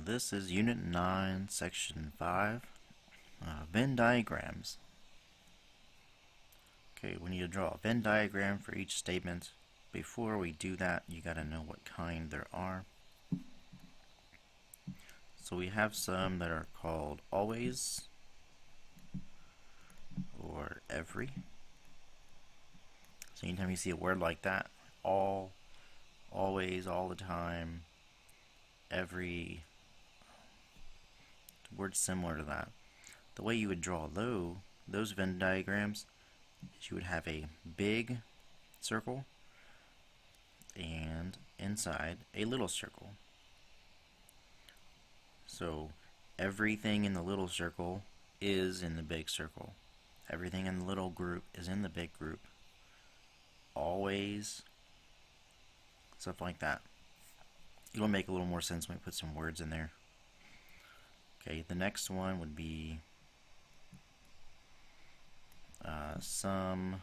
This is Unit 9, Section 5, Venn Diagrams. Okay, we need to draw a Venn diagram for each statement. Before we do that, you gotta know what kind there are. So we have some that are called always or every. So anytime you see a word like that, all, always, all the time, every, words similar to that. The way you would draw those Venn diagrams is you would have a big circle and inside a little circle. So everything in the little circle is in the big circle. Everything in the little group is in the big group. Always, stuff like that. It'll make a little more sense when we put some words in there. Okay, the next one would be sometimes,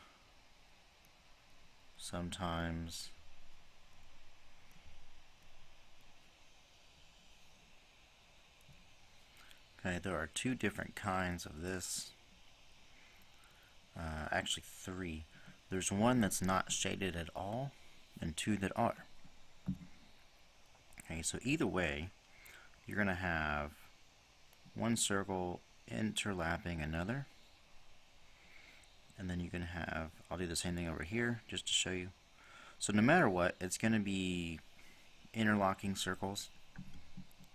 okay, there are two different kinds of this, actually three. There's one that's not shaded at all and two that are. Okay, so either way, you're going to have one circle interlapping another, and then you can have, I'll do the same thing over here just to show you. So no matter what, it's going to be interlocking circles.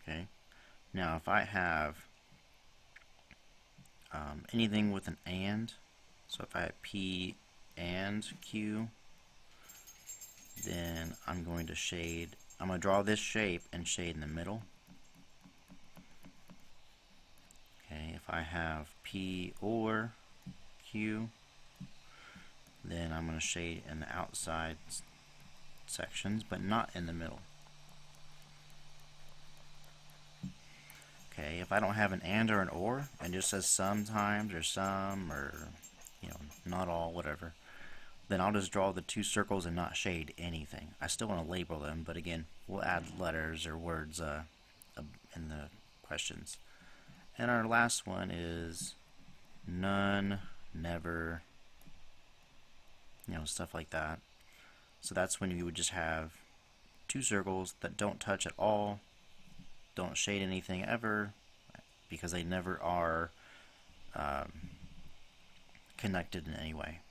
Okay. Now if I have anything with an and, so if I have P and Q, then I'm going to draw this shape and shade in the middle. Okay, if I have P or Q, then I'm going to shade in the outside sections, but not in the middle. Okay, if I don't have an and or an or, and just says sometimes or some or, not all, whatever, then I'll just draw the two circles and not shade anything. I still want to label them, but again, we'll add letters or words in the questions. And our last one is none, never, stuff like that. So that's when you would just have two circles that don't touch at all, don't shade anything ever, because they never are connected in any way.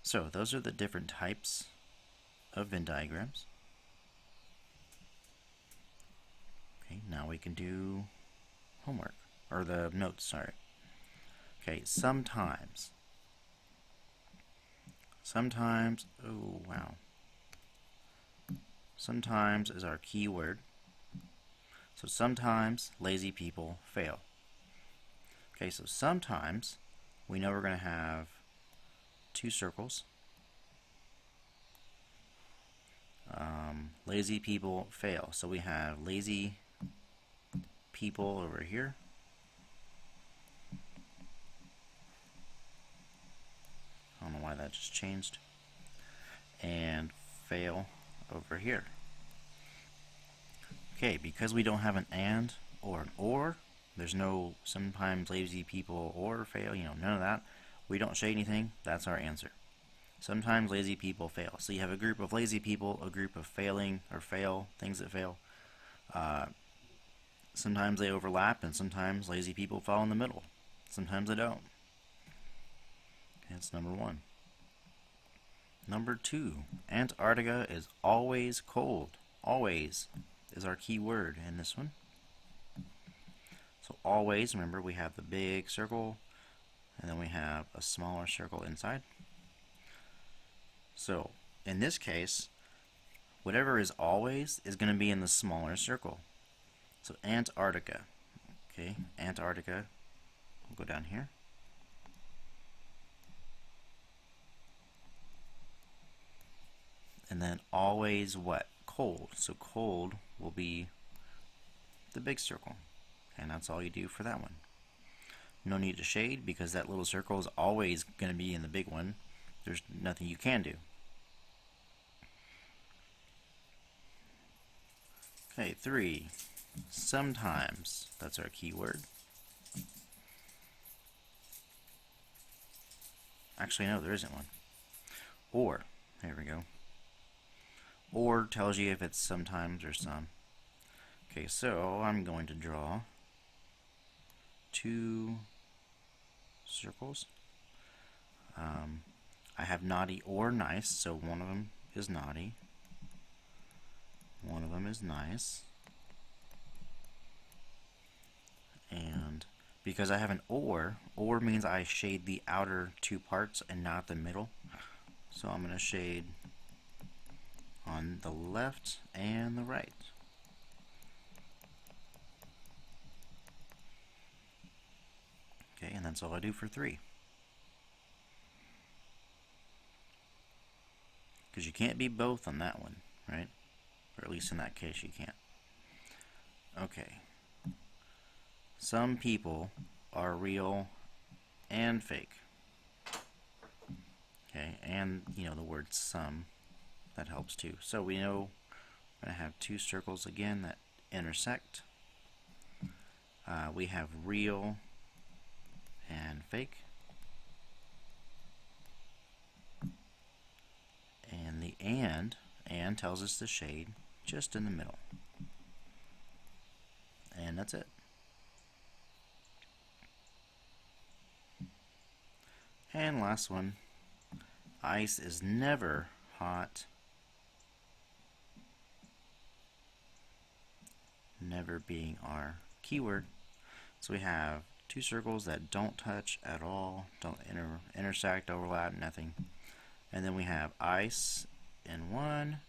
So those are the different types of Venn diagrams. Okay, now we can do homework, or the notes, sorry. Okay, sometimes, oh wow, sometimes is our key word. So sometimes lazy people fail. Okay, so sometimes we know we're going to have two circles. Lazy people fail. So we have lazy people over here. I don't know why that just changed. And fail over here. Okay, because we don't have an and or an or, there's no sometimes lazy people or fail, none of that. We don't shade anything, that's our answer. Sometimes lazy people fail. So you have a group of lazy people, a group of failing or fail, things that fail. Sometimes they overlap, and sometimes lazy people fall in the middle. Sometimes they don't. Okay, that's number one. Number two, Antarctica is always cold. Always is our key word in this one. So always, remember, we have the big circle, and then we have a smaller circle inside. So in this case, whatever is always is going to be in the smaller circle. So Antarctica, okay, Antarctica, we'll go down here. And then always what? Cold. So cold will be the big circle. And that's all you do for that one. No need to shade because that little circle is always going to be in the big one. There's nothing you can do. Okay, 3. sometimes. That's our keyword. Actually, no, there isn't one. Or, there we go. Or tells you if it's sometimes or some. Okay, so I'm going to draw 2 circles. I have naughty or nice, so one of them is naughty. One of them is nice. And because I have an or means I shade the outer 2 parts and not the middle. So I'm going to shade on the left and the right. Okay, and that's all I do for 3. Because you can't be both on that one, right? Or at least in that case you can't. Okay. Some people are real and fake. Okay, and you know the word some, that helps too. So we know we're going to have 2 circles again that intersect. We have real and fake. And the and tells us the shade just in the middle. And that's it. And last one, ice is never hot, never being our keyword. So we have 2 circles that don't touch at all, don't intersect, overlap, nothing. And then we have ice in one,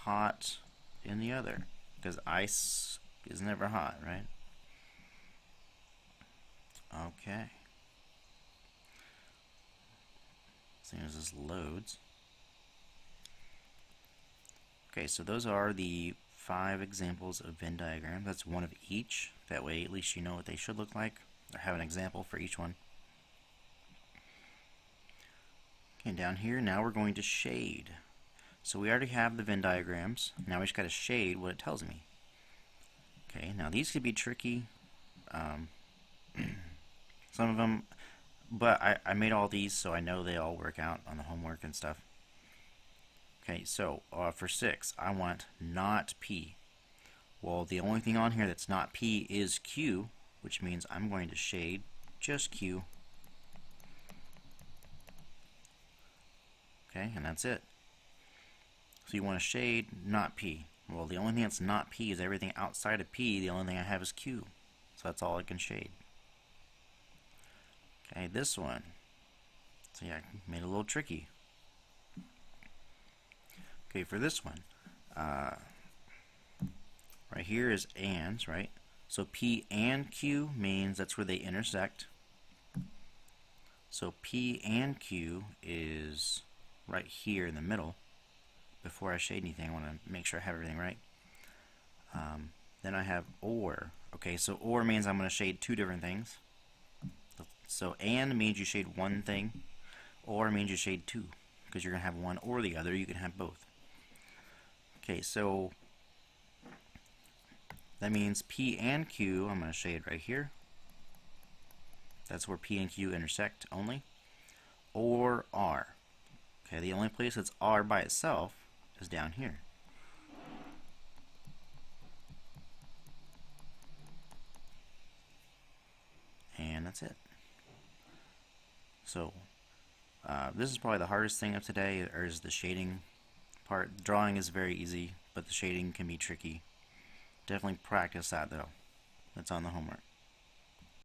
hot in the other, because ice is never hot, right? Okay. As soon as this loads. Okay, so those are the 5 examples of Venn diagrams. That's one of each. That way at least you know what they should look like, or have an example for each one. And down here, now we're going to shade. So we already have the Venn diagrams. Now we just got to shade what it tells me. Okay, now these could be tricky. Some of them, but I made all these so I know they all work out on the homework and stuff. Okay, so for 6, I want not P. Well, the only thing on here that's not P is Q, which means I'm going to shade just Q. Okay, and that's it. So you want to shade not P. Well, the only thing that's not P is everything outside of P. The only thing I have is Q. So that's all I can shade. Okay, this one. So yeah, I made it a little tricky. Okay, for this one, right here is ands, right? So P and Q means that's where they intersect. So P and Q is right here in the middle. Before I shade anything, I want to make sure I have everything right. Then I have or. Okay, so or means I'm going to shade 2 different things. So and means you shade one thing, or means you shade 2, because you're going to have one or the other. You can have both. Okay, so that means P and Q, I'm going to shade right here. That's where P and Q intersect only. Or R. Okay, the only place that's R by itself is down here. And that's it. So this is probably the hardest thing of today, or is the shading part. Drawing is very easy, but the shading can be tricky. Definitely practice that though. That's on the homework.